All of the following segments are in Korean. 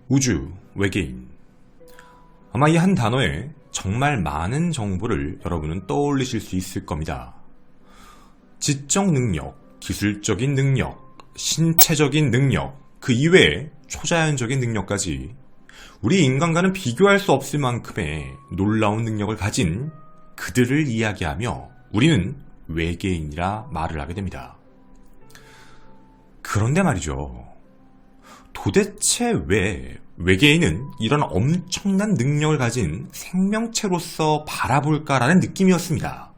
우주, 외계인. 아마 이 한 단어에 정말 많은 정보를 여러분은 떠올리실 수 있을 겁니다. 지적 능력, 기술적인 능력, 신체적인 능력, 그 이외에 초자연적인 능력까지 우리 인간과는 비교할 수 없을 만큼의 놀라운 능력을 가진 그들을 이야기하며 우리는 외계인이라 말을 하게 됩니다. 그런데 말이죠. 도대체 왜 외계인은 이런 엄청난 능력을 가진 생명체로서 바라볼까라는 느낌이었습니다.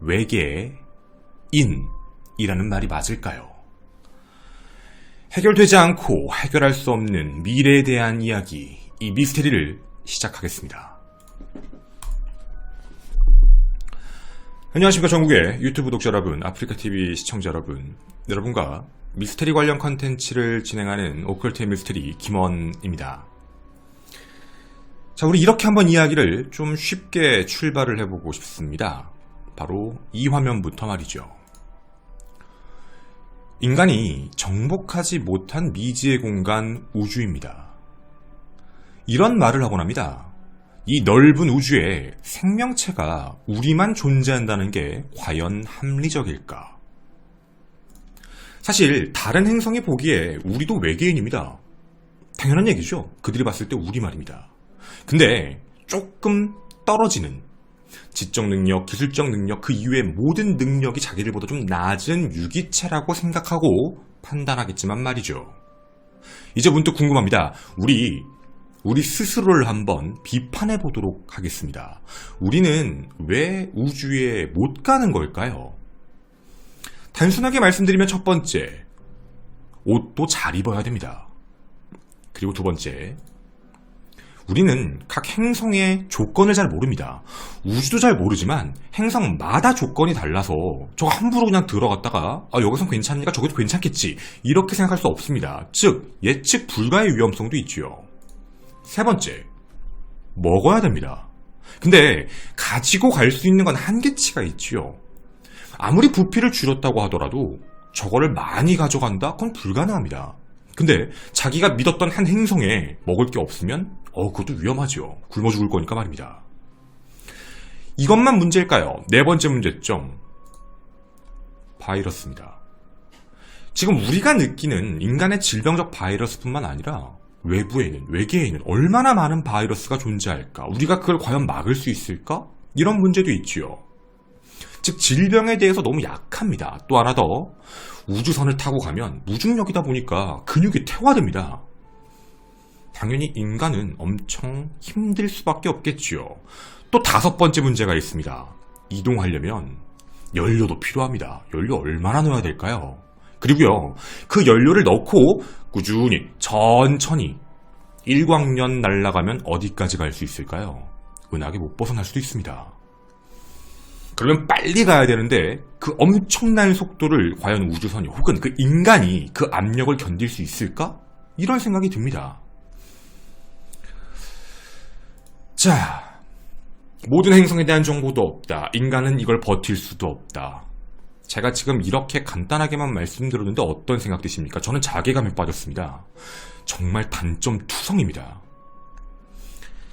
외계인이라는 말이 맞을까요? 해결되지 않고 해결할 수 없는 미래에 대한 이야기, 이 미스테리를 시작하겠습니다. 안녕하십니까, 전국의 유튜브 독자 여러분, 아프리카TV 시청자 여러분, 여러분과 미스테리 관련 컨텐츠를 진행하는 오컬트의 미스테리 김원입니다. 자, 우리 이렇게 한번 이야기를 좀 쉽게 출발을 해보고 싶습니다. 바로 이 화면부터 말이죠. 인간이 정복하지 못한 미지의 공간 우주입니다. 이런 말을 하곤 합니다. 이 넓은 우주에 생명체가 우리만 존재한다는 게 과연 합리적일까? 사실 다른 행성이 보기에 우리도 외계인입니다. 당연한 얘기죠. 그들이 봤을 때 우리 말입니다. 근데 조금 떨어지는 지적 능력, 기술적 능력, 그 이외의 모든 능력이 자기들보다 좀 낮은 유기체라고 생각하고 판단하겠지만 말이죠. 이제 문득 궁금합니다. 우리 스스로를 한번 비판해 보도록 하겠습니다. 우리는 왜 우주에 못 가는 걸까요? 단순하게 말씀드리면 첫 번째, 옷도 잘 입어야 됩니다. 그리고 두 번째, 우리는 각 행성의 조건을 잘 모릅니다. 우주도 잘 모르지만 행성마다 조건이 달라서 저거 함부로 그냥 들어갔다가 여기선 괜찮으니까 저기도 괜찮겠지 이렇게 생각할 수 없습니다. 즉 예측 불가의 위험성도 있지요. 세 번째, 먹어야 됩니다. 근데 가지고 갈 수 있는 건 한계치가 있지요. 아무리 부피를 줄였다고 하더라도 저거를 많이 가져간다? 그건 불가능합니다. 근데 자기가 믿었던 한 행성에 먹을 게 없으면 그것도 위험하죠. 굶어 죽을 거니까 말입니다. 이것만 문제일까요? 네 번째 문제점, 바이러스입니다. 지금 우리가 느끼는 인간의 질병적 바이러스뿐만 아니라 외부에는, 외계에는 얼마나 많은 바이러스가 존재할까? 우리가 그걸 과연 막을 수 있을까? 이런 문제도 있지요. 즉 질병에 대해서 너무 약합니다. 또 하나 더, 우주선을 타고 가면 무중력이다 보니까 근육이 퇴화됩니다. 당연히 인간은 엄청 힘들 수밖에 없겠지요. 또 다섯 번째 문제가 있습니다. 이동하려면 연료도 필요합니다. 연료 얼마나 넣어야 될까요? 그리고요, 그 연료를 넣고 꾸준히 천천히 일광년 날아가면 어디까지 갈 수 있을까요? 은하계 못 벗어날 수도 있습니다. 그러면 빨리 가야 되는데 그 엄청난 속도를 과연 우주선이 혹은 그 인간이 그 압력을 견딜 수 있을까? 이런 생각이 듭니다. 자, 모든 행성에 대한 정보도 없다. 인간은 이걸 버틸 수도 없다. 제가 지금 이렇게 간단하게만 말씀드렸는데 어떤 생각 드십니까? 저는 자괴감에 빠졌습니다. 정말 단점 투성입니다.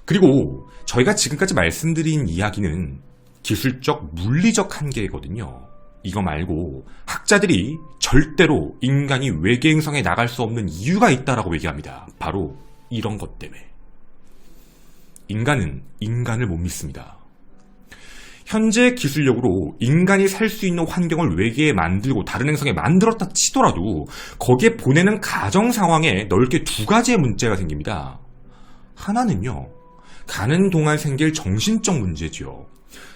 그리고 저희가 지금까지 말씀드린 이야기는 기술적, 물리적 한계거든요. 이거 말고 학자들이 절대로 인간이 외계 행성에 나갈 수 없는 이유가 있다라고 얘기합니다. 바로 이런 것 때문에. 인간은 인간을 못 믿습니다. 현재 기술력으로 인간이 살 수 있는 환경을 외계에 만들고 다른 행성에 만들었다 치더라도 거기에 보내는 가정 상황에 넓게 두 가지의 문제가 생깁니다. 하나는요, 가는 동안 생길 정신적 문제죠.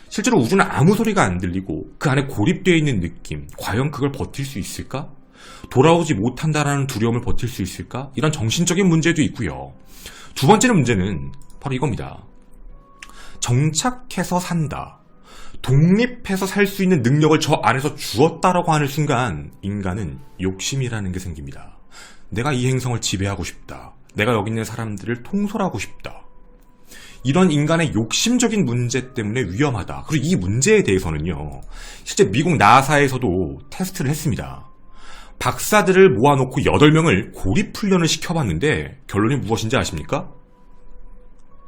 실제로 우주는 아무 소리가 안 들리고 그 안에 고립되어 있는 느낌, 과연 그걸 버틸 수 있을까? 돌아오지 못한다라는 두려움을 버틸 수 있을까? 이런 정신적인 문제도 있고요. 두 번째 문제는 바로 이겁니다. 정착해서 산다, 독립해서 살 수 있는 능력을 저 안에서 주었다라고 하는 순간 인간은 욕심이라는 게 생깁니다. 내가 이 행성을 지배하고 싶다. 내가 여기 있는 사람들을 통솔하고 싶다. 이런 인간의 욕심적인 문제 때문에 위험하다. 그리고 이 문제에 대해서는요, 실제 미국 나사에서도 테스트를 했습니다. 박사들을 모아놓고 8명을 고립훈련을 시켜봤는데 결론이 무엇인지 아십니까?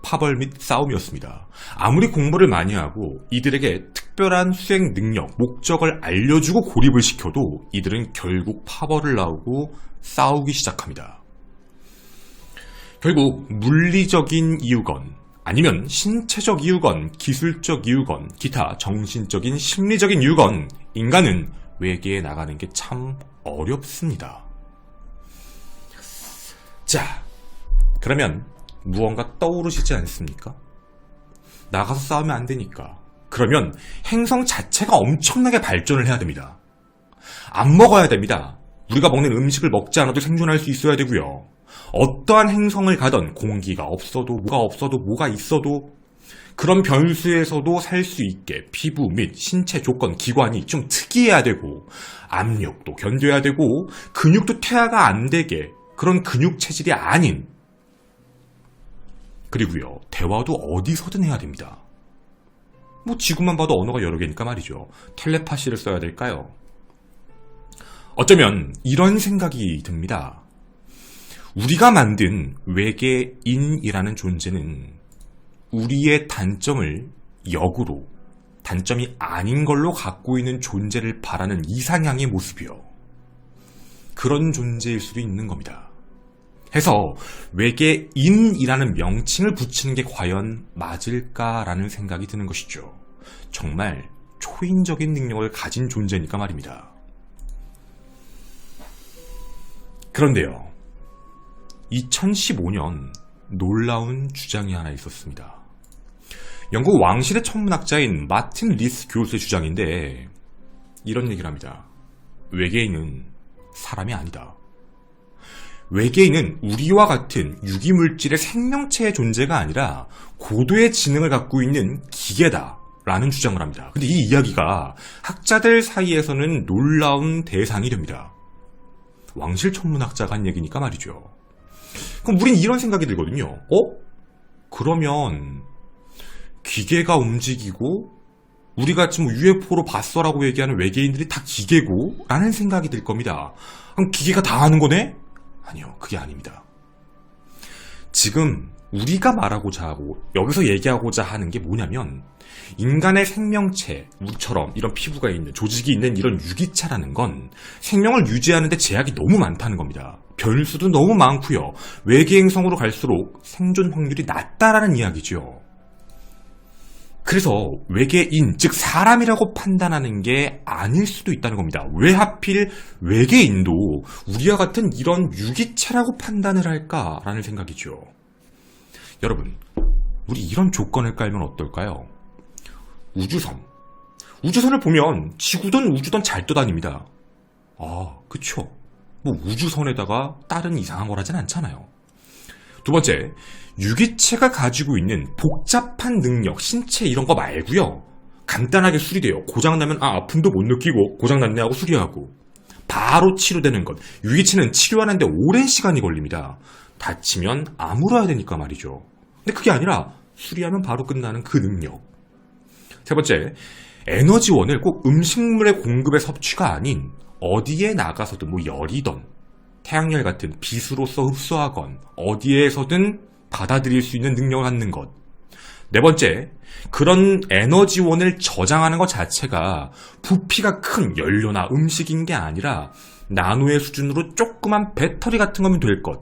파벌 및 싸움이었습니다. 아무리 공부를 많이 하고 이들에게 특별한 수행 능력, 목적을 알려주고 고립을 시켜도 이들은 결국 파벌을 나오고 싸우기 시작합니다. 결국 물리적인 이유건 아니면 신체적 이유건 기술적 이유건 기타 정신적인 심리적인 이유건 인간은 외계에 나가는 게 참 어렵습니다. 자, 그러면 무언가 떠오르시지 않습니까? 나가서 싸우면 안 되니까. 그러면 행성 자체가 엄청나게 발전을 해야 됩니다. 안 먹어야 됩니다. 우리가 먹는 음식을 먹지 않아도 생존할 수 있어야 되고요. 어떠한 행성을 가던 공기가 없어도 뭐가 있어도 그런 변수에서도 살 수 있게 피부 및 신체 조건, 기관이 좀 특이해야 되고 압력도 견뎌야 되고 근육도 퇴화가 안 되게 그런 근육 체질이 아닌 그리고요, 대화도 어디서든 해야 됩니다. 뭐 지구만 봐도 언어가 여러 개니까 말이죠. 텔레파시를 써야 될까요? 어쩌면 이런 생각이 듭니다. 우리가 만든 외계인이라는 존재는 우리의 단점을 역으로 단점이 아닌 걸로 갖고 있는 존재를 바라는 이상향의 모습이요. 그런 존재일 수도 있는 겁니다. 해서 외계인이라는 명칭을 붙이는 게 과연 맞을까라는 생각이 드는 것이죠. 정말 초인적인 능력을 가진 존재니까 말입니다. 그런데요, 2015년 놀라운 주장이 하나 있었습니다. 영국 왕실의 천문학자인 마틴 리스 교수의 주장인데 이런 얘기를 합니다. 외계인은 사람이 아니다. 외계인은 우리와 같은 유기물질의 생명체의 존재가 아니라 고도의 지능을 갖고 있는 기계다라는 주장을 합니다. 근데 이 이야기가 학자들 사이에서는 놀라운 대상이 됩니다. 왕실 천문학자가 한 얘기니까 말이죠. 그럼 우린 이런 생각이 들거든요. 그러면 기계가 움직이고 우리가 지금 UFO로 봤어라고 얘기하는 외계인들이 다 기계고 라는 생각이 들 겁니다. 그럼 기계가 다 하는 거네? 아니요, 그게 아닙니다. 지금 우리가 말하고자 하고 여기서 얘기하고자 하는 게 뭐냐면 인간의 생명체, 우리처럼 이런 피부가 있는 조직이 있는 이런 유기체라는 건 생명을 유지하는 데 제약이 너무 많다는 겁니다. 변수도 너무 많고요. 외계 행성으로 갈수록 생존 확률이 낮다라는 이야기죠. 그래서 외계인, 즉 사람이라고 판단하는 게 아닐 수도 있다는 겁니다. 왜 하필 외계인도 우리와 같은 이런 유기체라고 판단을 할까라는 생각이죠. 여러분, 우리 이런 조건을 깔면 어떨까요? 우주선. 우주선을 보면 지구든 우주든 잘 떠다닙니다. 그쵸. 뭐 우주선에다가 다른 이상한 걸 하진 않잖아요. 두 번째, 유기체가 가지고 있는 복잡한 능력, 신체 이런 거 말고요. 간단하게 수리돼요. 고장나면 아픔도 못 느끼고 고장났네 하고 수리하고 바로 치료되는 것. 유기체는 치료하는데 오랜 시간이 걸립니다. 다치면 아물어야 되니까 말이죠. 근데 그게 아니라 수리하면 바로 끝나는 그 능력. 세 번째, 에너지원을 꼭 음식물의 공급에 섭취가 아닌 어디에 나가서든 뭐 열이던 태양열 같은 빛으로서 흡수하건 어디에서든 받아들일 수 있는 능력을 갖는 것. 네 번째, 그런 에너지원을 저장하는 것 자체가 부피가 큰 연료나 음식인 게 아니라 나노의 수준으로 조그만 배터리 같은 거면 될 것.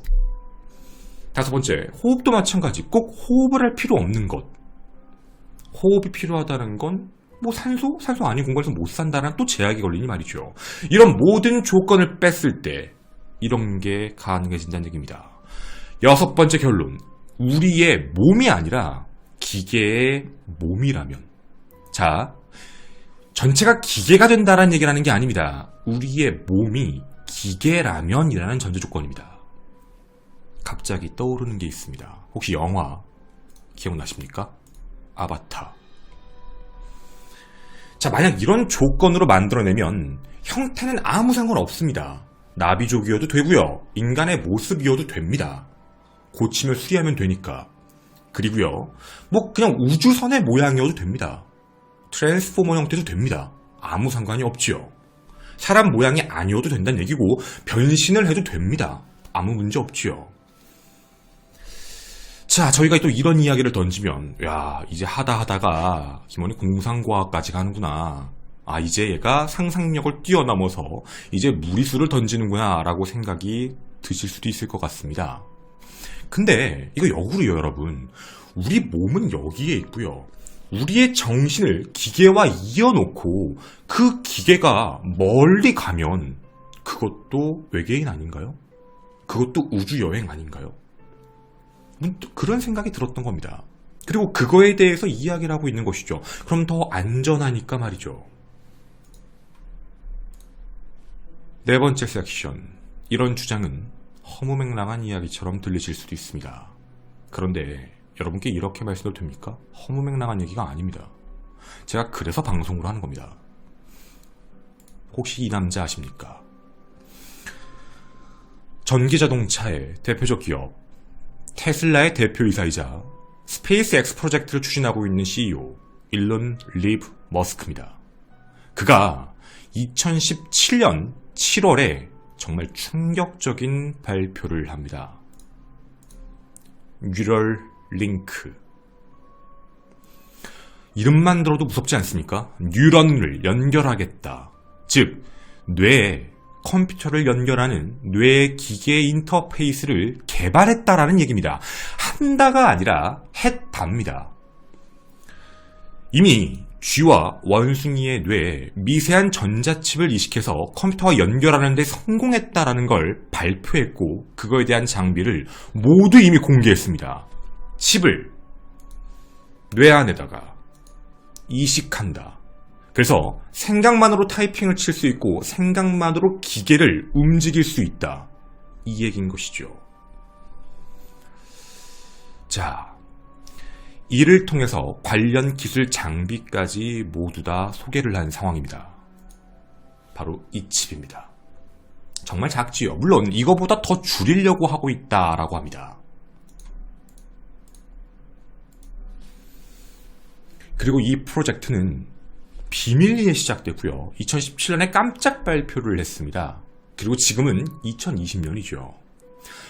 다섯 번째, 호흡도 마찬가지. 꼭 호흡을 할 필요 없는 것. 호흡이 필요하다는 건 뭐 산소 아닌 공간에서 못 산다는 또 제약이 걸리니 말이죠. 이런 모든 조건을 뺐을 때 이런 게 가능해진다는 얘기입니다. 여섯 번째 결론. 우리의 몸이 아니라 기계의 몸이라면. 자, 전체가 기계가 된다는 얘기를 하는 게 아닙니다. 우리의 몸이 기계라면이라는 전제 조건입니다. 갑자기 떠오르는 게 있습니다. 혹시 영화 기억나십니까? 아바타. 자, 만약 이런 조건으로 만들어내면 형태는 아무 상관없습니다. 나비족이어도 되고요. 인간의 모습이어도 됩니다. 고치면 수리하면 되니까. 그리고요, 뭐 그냥 우주선의 모양이어도 됩니다. 트랜스포머 형태도 됩니다. 아무 상관이 없지요. 사람 모양이 아니어도 된다는 얘기고 변신을 해도 됩니다. 아무 문제 없지요. 자, 저희가 또 이런 이야기를 던지면 야, 이제 하다가 김원이 공상과학까지 가는구나. 아, 이제 얘가 상상력을 뛰어넘어서 이제 무리수를 던지는구나 라고 생각이 드실 수도 있을 것 같습니다. 근데 이거 역으로요, 여러분. 우리 몸은 여기에 있고요. 우리의 정신을 기계와 이어놓고 그 기계가 멀리 가면 그것도 외계인 아닌가요? 그것도 우주여행 아닌가요? 문득 그런 생각이 들었던 겁니다. 그리고 그거에 대해서 이야기를 하고 있는 것이죠. 그럼 더 안전하니까 말이죠. 네 번째 섹션. 이런 주장은 허무맹랑한 이야기처럼 들리실 수도 있습니다. 그런데 여러분께 이렇게 말씀도 됩니까? 허무맹랑한 얘기가 아닙니다. 제가 그래서 방송을 하는 겁니다. 혹시 이 남자 아십니까? 전기자동차의 대표적 기업 테슬라의 대표이사이자 스페이스 X 프로젝트를 추진하고 있는 CEO 일론 리브 머스크입니다. 그가 2017년 7월에 정말 충격적인 발표를 합니다. 뉴럴 링크. 이름만 들어도 무섭지 않습니까? 뉴런을 연결하겠다. 즉, 뇌에 컴퓨터를 연결하는 뇌 기계 인터페이스를 개발했다라는 얘기입니다. 한다가 아니라 했답니다. 이미 쥐와 원숭이의 뇌에 미세한 전자칩을 이식해서 컴퓨터와 연결하는 데 성공했다라는 걸 발표했고 그거에 대한 장비를 모두 이미 공개했습니다. 칩을 뇌 안에다가 이식한다. 그래서 생각만으로 타이핑을 칠 수 있고 생각만으로 기계를 움직일 수 있다. 이 얘기인 것이죠. 자, 이를 통해서 관련 기술 장비까지 모두 다 소개를 한 상황입니다. 바로 이 칩입니다. 정말 작지요. 물론 이거보다 더 줄이려고 하고 있다라고 합니다. 그리고 이 프로젝트는 비밀리에 시작됐고요. 2017년에 깜짝 발표를 했습니다. 그리고 지금은 2020년이죠.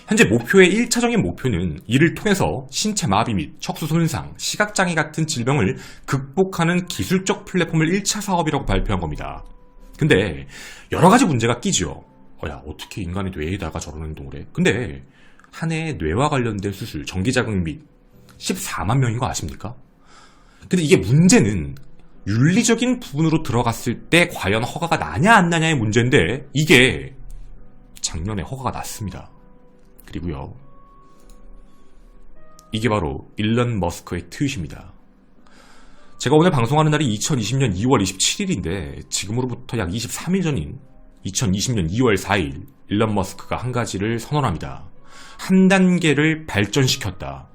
현재 목표의 1차적인 목표는 이를 통해서 신체 마비 및 척수 손상, 시각장애 같은 질병을 극복하는 기술적 플랫폼을 1차 사업이라고 발표한 겁니다. 근데 여러 가지 문제가 끼죠. 야, 어떻게 인간의 뇌에다가 저런 행동을 해? 근데 한 해에 뇌와 관련된 수술, 정기자극 및 14만 명인 거 아십니까? 근데 이게 문제는 윤리적인 부분으로 들어갔을 때 과연 허가가 나냐 안 나냐의 문제인데 이게 작년에 허가가 났습니다. 그리고요, 이게 바로 일론 머스크의 트윗입니다. 제가 오늘 방송하는 날이 2020년 2월 27일인데 지금으로부터 약 23일 전인 2020년 2월 4일 일론 머스크가 한 가지를 선언합니다. 한 단계를 발전시켰다.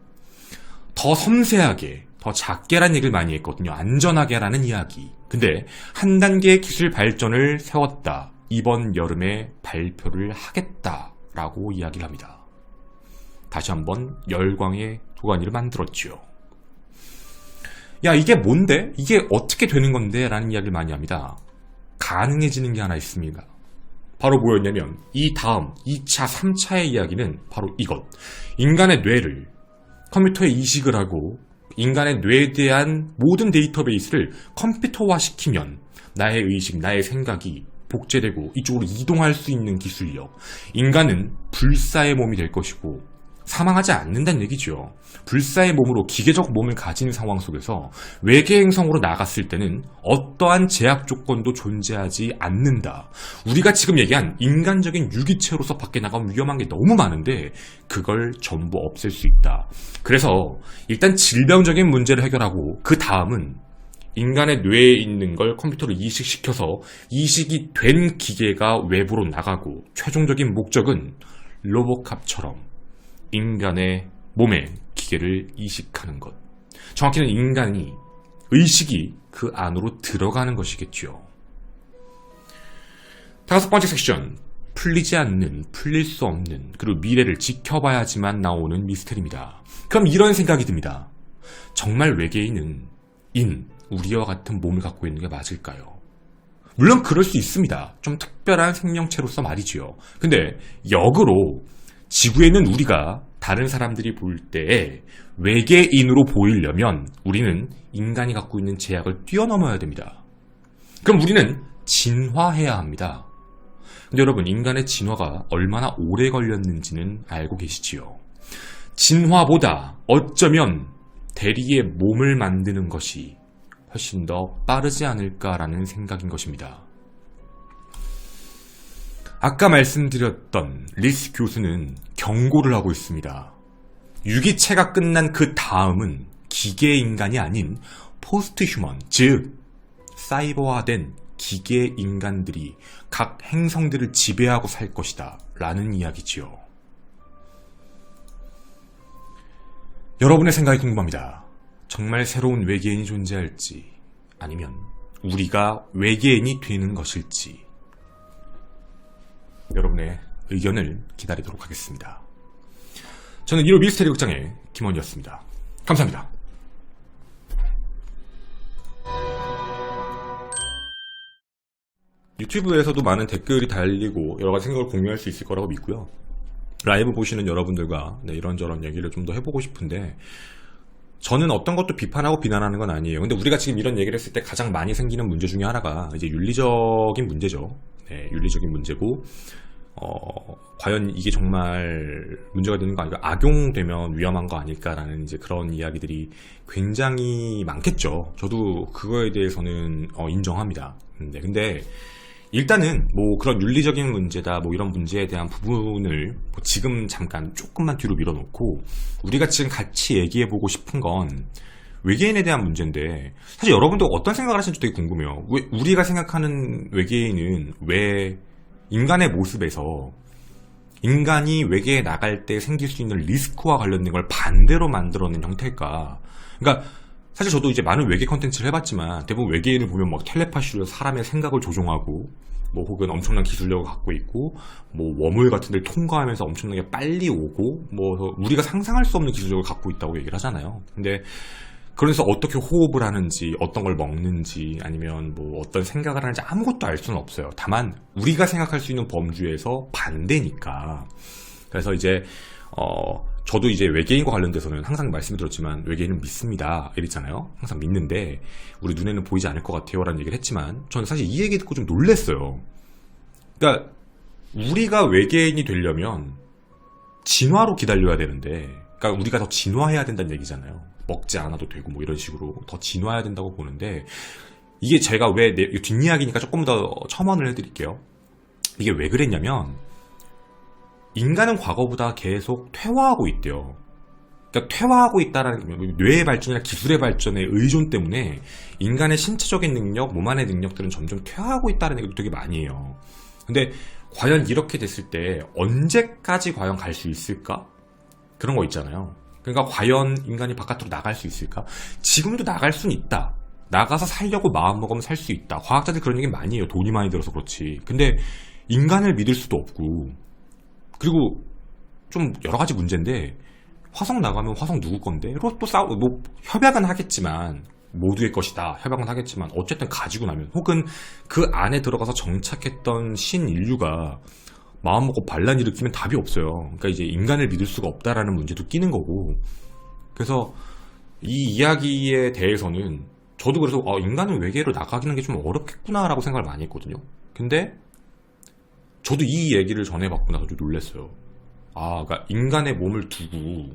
더 섬세하게, 더 작게란 얘기를 많이 했거든요. 안전하게라는 이야기. 근데 한 단계의 기술 발전을 세웠다. 이번 여름에 발표를 하겠다라고 이야기를 합니다. 다시 한번 열광의 도가니를 만들었죠. 야, 이게 뭔데? 이게 어떻게 되는 건데? 라는 이야기를 많이 합니다. 가능해지는 게 하나 있습니다. 바로 뭐였냐면 이 다음 2차, 3차의 이야기는 바로 이것. 인간의 뇌를 컴퓨터에 이식을 하고 인간의 뇌에 대한 모든 데이터베이스를 컴퓨터화시키면 나의 의식, 나의 생각이 복제되고 이쪽으로 이동할 수 있는 기술력. 인간은 불사의 몸이 될 것이고 사망하지 않는다는 얘기죠. 불사의 몸으로 기계적 몸을 가진 상황 속에서 외계 행성으로 나갔을 때는 어떠한 제약 조건도 존재하지 않는다. 우리가 지금 얘기한 인간적인 유기체로서 밖에 나가면 위험한 게 너무 많은데 그걸 전부 없앨 수 있다. 그래서 일단 질병적인 문제를 해결하고 그 다음은 인간의 뇌에 있는 걸 컴퓨터로 이식시켜서 이식이 된 기계가 외부로 나가고 최종적인 목적은 로보캅처럼 인간의 몸에 기계를 이식하는 것. 정확히는 인간이 의식이 그 안으로 들어가는 것이겠죠. 다섯 번째 섹션. 풀리지 않는, 풀릴 수 없는, 그리고 미래를 지켜봐야지만 나오는 미스터리입니다. 그럼 이런 생각이 듭니다. 정말 외계인은 우리와 같은 몸을 갖고 있는 게 맞을까요? 물론 그럴 수 있습니다. 좀 특별한 생명체로서 말이지요. 근데 역으로 지구에 있는 우리가 다른 사람들이 볼 때에 외계인으로 보이려면 우리는 인간이 갖고 있는 제약을 뛰어넘어야 됩니다. 그럼 우리는 진화해야 합니다. 근데 여러분, 인간의 진화가 얼마나 오래 걸렸는지는 알고 계시지요? 진화보다 어쩌면 대리의 몸을 만드는 것이 훨씬 더 빠르지 않을까라는 생각인 것입니다. 아까 말씀드렸던 리스 교수는 경고를 하고 있습니다. 유기체가 끝난 그 다음은 기계인간이 아닌 포스트 휴먼, 즉 사이버화된 기계인간들이 각 행성들을 지배하고 살 것이다 라는 이야기지요. 여러분의 생각이 궁금합니다. 정말 새로운 외계인이 존재할지, 아니면 우리가 외계인이 되는 것일지, 여러분의 의견을 기다리도록 하겠습니다. 저는 1호 미스테리 극장의 김원이었습니다. 감사합니다. 유튜브에서도 많은 댓글이 달리고 여러가지 생각을 공유할 수 있을 거라고 믿고요. 라이브 보시는 여러분들과 이런저런 얘기를 좀 더 해보고 싶은데, 저는 어떤 것도 비판하고 비난하는 건 아니에요. 근데 우리가 지금 이런 얘기를 했을 때 가장 많이 생기는 문제 중에 하나가 이제 윤리적인 문제죠. 네, 윤리적인 문제고, 과연 이게 정말 문제가 되는 거 아닐까, 악용되면 위험한 거 아닐까라는 이제 그런 이야기들이 굉장히 많겠죠. 저도 그거에 대해서는 인정합니다. 근데 일단은 뭐 그런 윤리적인 문제다, 뭐 이런 문제에 대한 부분을 뭐 지금 잠깐 조금만 뒤로 밀어놓고, 우리가 지금 같이 얘기해보고 싶은 건 외계인에 대한 문제인데, 사실 여러분도 어떤 생각을 하시는지 되게 궁금해요. 왜 우리가 생각하는 외계인은 왜 인간의 모습에서 인간이 외계에 나갈 때 생길 수 있는 리스크와 관련된 걸 반대로 만들어낸 형태일까? 그러니까 사실 저도 이제 많은 외계 컨텐츠를 해봤지만, 대부분 외계인을 보면 막 텔레파시로 사람의 생각을 조종하고, 뭐 혹은 엄청난 기술력을 갖고 있고, 뭐 웜홀 같은 데를 통과하면서 엄청나게 빨리 오고, 뭐 우리가 상상할 수 없는 기술력을 갖고 있다고 얘기를 하잖아요. 근데 그래서 어떻게 호흡을 하는지, 어떤 걸 먹는지, 아니면 뭐 어떤 생각을 하는지 아무것도 알 수는 없어요. 다만 우리가 생각할 수 있는 범주에서 반대니까. 그래서 이제 저도 이제 외계인과 관련돼서는 항상 말씀을 드렸지만, 외계인은 믿습니다 이랬잖아요. 항상 믿는데 우리 눈에는 보이지 않을 것 같아요 라는 얘기를 했지만, 저는 사실 이 얘기 듣고 좀 놀랐어요. 그러니까 우리가 외계인이 되려면 진화로 기다려야 되는데, 그러니까 우리가 더 진화해야 된다는 얘기잖아요. 먹지 않아도 되고 뭐 이런 식으로 더 진화해야 된다고 보는데, 이게 제가 왜 뒷이야기니까 조금 더 첨언을 해드릴게요. 이게 왜 그랬냐면, 인간은 과거보다 계속 퇴화하고 있대요. 그러니까 퇴화하고 있다라는, 뇌의 발전이나 기술의 발전의 의존 때문에 인간의 신체적인 능력, 몸 안의 능력들은 점점 퇴화하고 있다는 얘기도 되게 많이 해요. 근데 과연 이렇게 됐을 때 언제까지 과연 갈 수 있을까? 그런 거 있잖아요. 그러니까 과연 인간이 바깥으로 나갈 수 있을까? 지금도 나갈 수는 있다. 나가서 살려고 마음먹으면 살 수 있다. 과학자들 그런 얘기 많이 해요. 돈이 많이 들어서 그렇지. 근데 인간을 믿을 수도 없고, 그리고 좀 여러 가지 문제인데, 화성 나가면 화성 누구 건데? 또 싸우고, 뭐 협약은 하겠지만, 모두의 것이다. 협약은 하겠지만, 어쨌든 가지고 나면, 혹은 그 안에 들어가서 정착했던 신인류가 마음먹고 반란 일으키면 답이 없어요. 그러니까 이제 인간을 믿을 수가 없다라는 문제도 끼는 거고. 그래서 이 이야기에 대해서는 저도 그래서 인간은 외계로 나가기는 게 좀 어렵겠구나라고 생각을 많이 했거든요. 근데 저도 이 얘기를 전해받고 나서 좀 놀랐어요. 그러니까 인간의 몸을 두고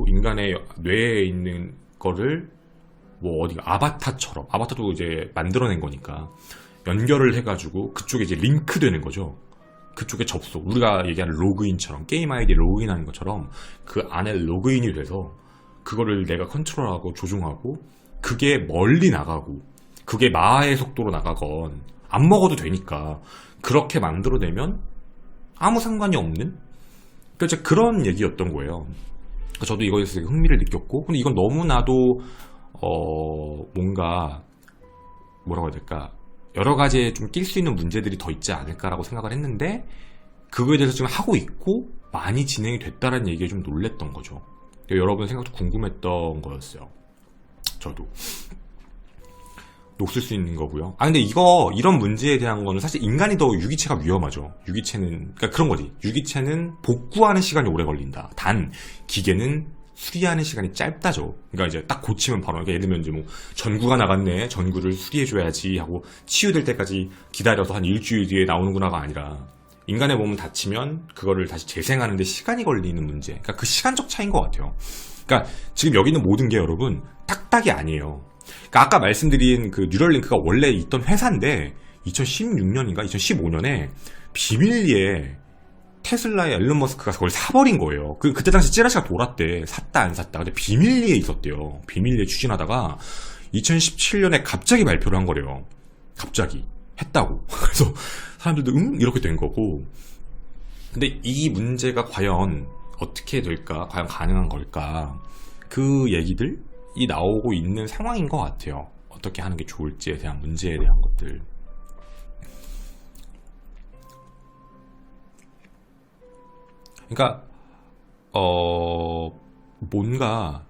인간의 뇌에 있는 거를 뭐 어디 아바타처럼, 아바타도 이제 만들어낸 거니까 연결을 해가지고 그쪽에 이제 링크되는 거죠. 그쪽에 접속, 우리가 얘기하는 로그인처럼, 게임 아이디 로그인하는 것처럼 그 안에 로그인이 돼서 그거를 내가 컨트롤하고 조종하고, 그게 멀리 나가고, 그게 마하의 속도로 나가건 안 먹어도 되니까 그렇게 만들어내면 아무 상관이 없는, 그러니까 그런 얘기였던 거예요. 저도 이거에서 흥미를 느꼈고, 근데 이건 너무나도 뭔가 뭐라고 해야 될까, 여러 가지에 좀 낄 수 있는 문제들이 더 있지 않을까라고 생각을 했는데, 그거에 대해서 지금 하고 있고 많이 진행이 됐다는 얘기에 좀 놀랬던 거죠. 여러분 생각도 궁금했던 거였어요. 저도 녹슬 수 있는 거고요. 근데 이런 문제에 대한 거는 사실 인간이 더 유기체가 위험하죠. 유기체는, 그러니까 그런 거지. 유기체는 복구하는 시간이 오래 걸린다. 단, 기계는 수리하는 시간이 짧다죠. 그러니까 이제 딱 고치면 바로, 그러니까 예를 들면 이제 뭐, 전구가 나갔네. 전구를 수리해줘야지 하고, 치유될 때까지 기다려서 한 일주일 뒤에 나오는구나가 아니라, 인간의 몸은 다치면, 그거를 다시 재생하는데 시간이 걸리는 문제. 그러니까 그 시간적 차이인 것 같아요. 그러니까 지금 여기 있는 모든 게 여러분, 딱딱이 아니에요. 그러니까 아까 말씀드린 그 뉴럴링크가 원래 있던 회사인데 2016년인가 2015년에 비밀리에 테슬라의 앨런 머스크가 그걸 사버린 거예요. 그때 당시 찌라시가 돌았대. 샀다 안 샀다. 근데 비밀리에 있었대요. 비밀리에 추진하다가 2017년에 갑자기 발표를 한 거래요. 갑자기 했다고. 그래서 사람들도 이렇게 된 거고. 근데 이 문제가 과연 어떻게 될까? 과연 가능한 걸까? 그 얘기들이 나오고 있는 상황인 것 같아요. 어떻게 하는 게 좋을지에 대한 문제에 대한 것들. 그러니까 뭔가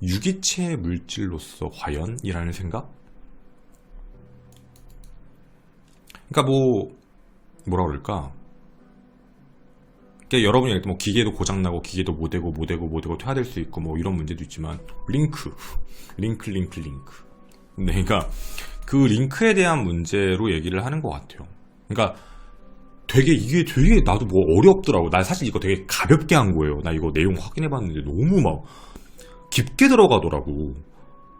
유기체 물질로서 과연이라는 생각? 그러니까 뭐라 그럴까? 그러니까 여러분이 얘기할 때 뭐 기계도 고장나고 기계도 못 되고 퇴화될 수 있고 뭐 이런 문제도 있지만 링크. 네, 그러니까 그 링크에 대한 문제로 얘기를 하는 것 같아요. 그러니까 이게 되게 나도 뭐 어렵더라고. 나 사실 이거 되게 가볍게 한 거예요. 나 이거 내용 확인해봤는데 너무 막 깊게 들어가더라고.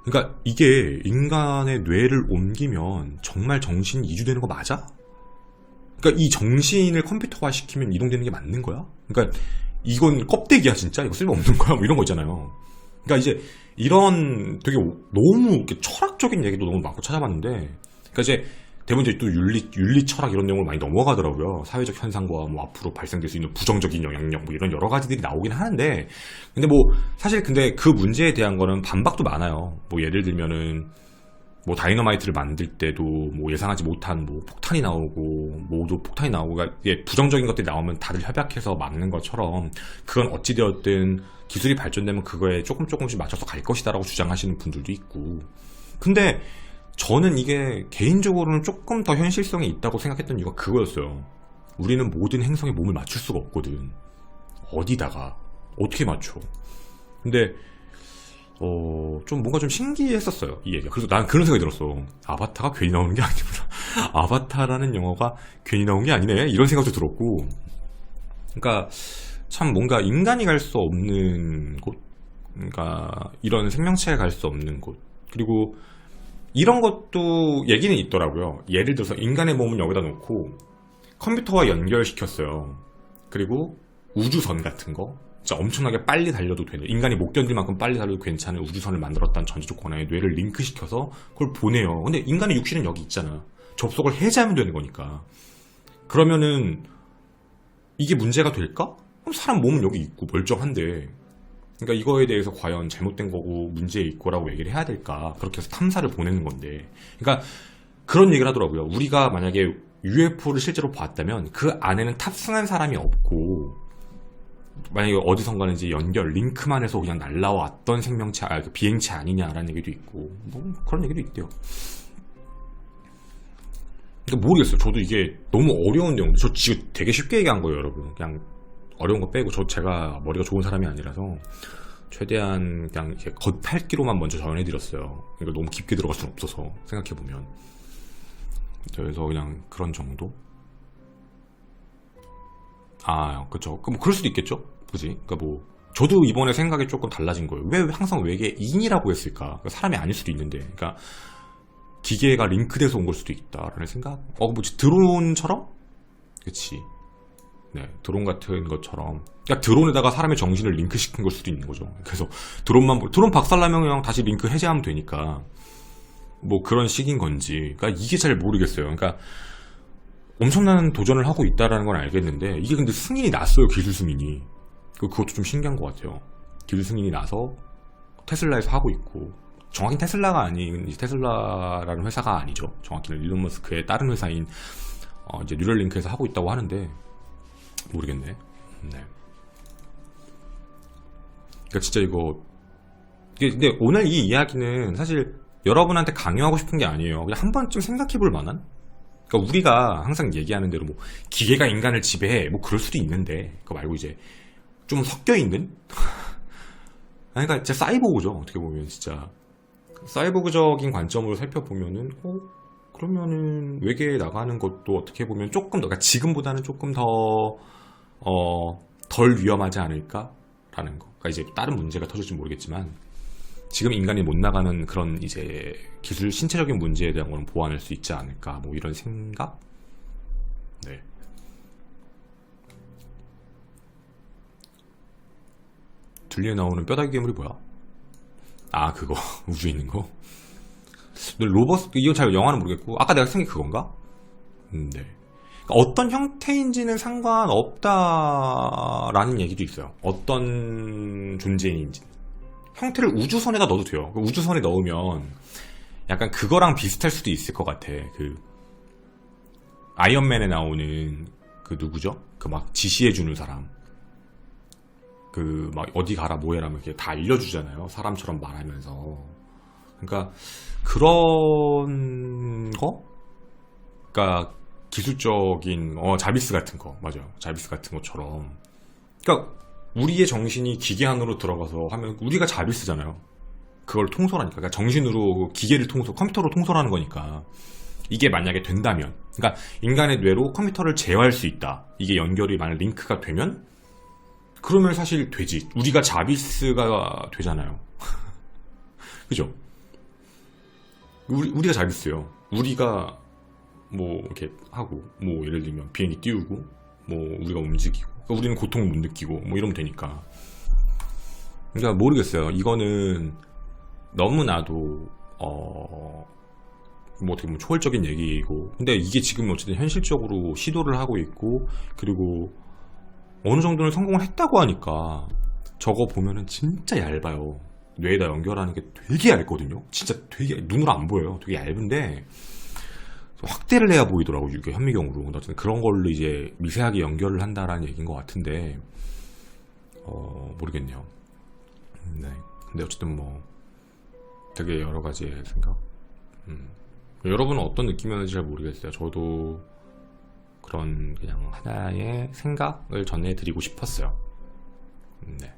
그러니까 이게 인간의 뇌를 옮기면 정말 정신이 이주되는 거 맞아? 그러니까 이 정신을 컴퓨터화 시키면 이동되는 게 맞는 거야? 그러니까 이건 껍데기야 진짜? 이거 쓸모없는 거야? 뭐 이런 거 있잖아요. 그러니까 이제 이런 되게 너무 이렇게 철학적인 얘기도 너무 많고 찾아봤는데, 그러니까 이제 대부분 이제 또 윤리 철학 이런 내용을 많이 넘어가더라고요. 사회적 현상과 뭐 앞으로 발생될 수 있는 부정적인 영향력 뭐 이런 여러 가지들이 나오긴 하는데, 근데 뭐 사실 근데 그 문제에 대한 거는 반박도 많아요. 뭐 예를 들면은 뭐 다이너마이트를 만들 때도 뭐 예상하지 못한 뭐 폭탄이 나오고 모두 폭탄이 나오고, 그러니까 이게 부정적인 것들이 나오면 다들 협약해서 막는 것처럼 그건 어찌되었든 기술이 발전되면 그거에 조금씩 맞춰서 갈 것이다라고 주장하시는 분들도 있고. 근데 저는 이게 개인적으로는 조금 더 현실성이 있다고 생각했던 이유가 그거였어요. 우리는 모든 행성에 몸을 맞출 수가 없거든. 어디다가 어떻게 맞춰? 근데 좀 뭔가 좀 신기했었어요, 이 얘기가. 그래서 난 그런 생각이 들었어. 아바타가 괜히 나오는 게 아니구나. 아바타라는 영화가 괜히 나온 게 아니네. 이런 생각도 들었고. 그러니까 참 뭔가 인간이 갈 수 없는 곳, 그러니까 이런 생명체가 갈 수 없는 곳, 그리고 이런 것도 얘기는 있더라고요. 예를 들어서 인간의 몸을 여기다 놓고 컴퓨터와 연결시켰어요. 그리고 우주선 같은 거, 진짜 엄청나게 빨리 달려도 되는, 인간이 못 견딜 만큼 빨리 달려도 괜찮은 우주선을 만들었다는 전지적 권한에 뇌를 링크시켜서 그걸 보내요. 근데 인간의 육신은 여기 있잖아. 접속을 해제하면 되는 거니까. 그러면은 이게 문제가 될까? 그럼 사람 몸은 여기 있고 멀쩡한데, 그러니까 이거에 대해서 과연 잘못된 거고 문제 있고라고 얘기를 해야 될까? 그렇게 해서 탐사를 보내는 건데. 그러니까 그런 얘기를 하더라고요. 우리가 만약에 UFO를 실제로 봤다면 그 안에는 탑승한 사람이 없고, 만약에 어디선가는 이제 링크만 해서 그냥 날라왔던 생명체, 비행체 아니냐라는 얘기도 있고, 뭐 그런 얘기도 있대요. 그러니까 모르겠어요. 저도 이게 너무 어려운 내용인데, 저 지금 되게 쉽게 얘기한 거예요, 여러분. 그냥 어려운 거 빼고, 제가 머리가 좋은 사람이 아니라서 최대한 그냥 이렇게 겉핥기로만 먼저 전해드렸어요. 이걸 너무 깊게 들어갈 수는 없어서, 생각해보면. 그래서 그냥 그런 정도? 그쵸. 뭐 그럴 수도 있겠죠? 그지? 그러니까 뭐 저도 이번에 생각이 조금 달라진 거예요. 왜 항상 외계인이라고 했을까? 그러니까 사람이 아닐 수도 있는데, 그러니까 기계가 링크돼서 온 걸 수도 있다라는 생각? 뭐지, 드론처럼? 그치. 네, 드론 같은 것처럼. 그러니까 드론에다가 사람의 정신을 링크시킨 걸 수도 있는 거죠. 그래서 드론 박살나면 그냥 다시 링크 해제하면 되니까, 뭐 그런 식인 건지. 그러니까 이게 잘 모르겠어요. 그러니까 엄청난 도전을 하고 있다라는 건 알겠는데, 이게 근데 승인이 났어요, 기술 승인이. 그것도 좀 신기한 것 같아요. 기술 승인이 나서 테슬라에서 하고 있고, 정확히 테슬라가 아닌, 테슬라라는 회사가 아니죠. 정확히는 일론 머스크의 다른 회사인 이제 뉴럴링크에서 하고 있다고 하는데, 모르겠네. 네. 그러니까 진짜 근데 오늘 이 이야기는 사실 여러분한테 강요하고 싶은 게 아니에요. 그냥 한 번쯤 생각해 볼 만한? 그러니까 우리가 항상 얘기하는 대로 뭐 기계가 인간을 지배해 뭐 그럴 수도 있는데 그거 말고 이제 좀 섞여 있는? 그러니까 진짜 사이보그죠. 어떻게 보면 진짜 사이보그적인 관점으로 살펴보면은 그러면은 외계에 나가는 것도 어떻게 보면 조금 더, 그러니까 지금보다는 조금 더 덜 위험하지 않을까라는 거. 그러니까 이제 다른 문제가 터질지 모르겠지만 지금 인간이 못 나가는 그런 이제 기술 신체적인 문제에 대한 거는 보완할 수 있지 않을까 뭐 이런 생각? 네. 둘리에 나오는 뼈다귀 괴물이 뭐야? 아 그거 우주에 있는 거? 근데 로버스 이거 잘 영화는 모르겠고 아까 내가 생각한 게 그건가? 네. 그러니까 어떤 형태인지는 상관없다라는 얘기도 있어요. 어떤 존재인지 형태를 우주선에다 넣어도 돼요. 우주선에 넣으면 약간 그거랑 비슷할 수도 있을 것 같아. 그 아이언맨에 나오는 그 누구죠? 그 막 지시해주는 사람. 그 막 어디 가라 뭐해라면 이렇게 다 알려주잖아요. 사람처럼 말하면서. 그러니까 그런 거? 그러니까 기술적인 자비스 같은 거 맞아요. 자비스 같은 것처럼. 그러니까 우리의 정신이 기계 안으로 들어가서 하면 우리가 자비스잖아요. 그걸 통솔하니까. 그러니까 정신으로 기계를 컴퓨터로 통솔하는 거니까. 이게 만약에 된다면, 그러니까 인간의 뇌로 컴퓨터를 제어할 수 있다. 이게 연결이 만약 링크가 되면, 그러면 사실 되지. 우리가 자비스가 되잖아요. 그죠? 우리가 자비스예요. 우리가 뭐 이렇게 하고, 뭐 예를 들면 비행기 띄우고, 뭐 우리가 움직이고, 그러니까 우리는 고통을 못 느끼고, 뭐 이러면 되니까. 그러니까 모르겠어요. 이거는 너무나도 뭐 어떻게 보면 초월적인 얘기이고, 근데 이게 지금 어쨌든 현실적으로 시도를 하고 있고, 그리고 어느 정도는 성공을 했다고 하니까 저거 보면은 진짜 얇아요. 뇌에다 연결하는 게 되게 얇거든요. 진짜 되게 눈으로 안 보여요. 되게 얇은데 확대를 해야 보이더라고 이게 현미경으로. 어쨌든 그런 걸로 이제 미세하게 연결을 한다라는 얘기인 것 같은데 모르겠네요. 네. 근데 어쨌든 뭐 되게 여러 가지의 생각. 여러분은 어떤 느낌이었는지 잘 모르겠어요. 저도 그런 그냥 하나의 생각을 전해드리고 싶었어요. 네.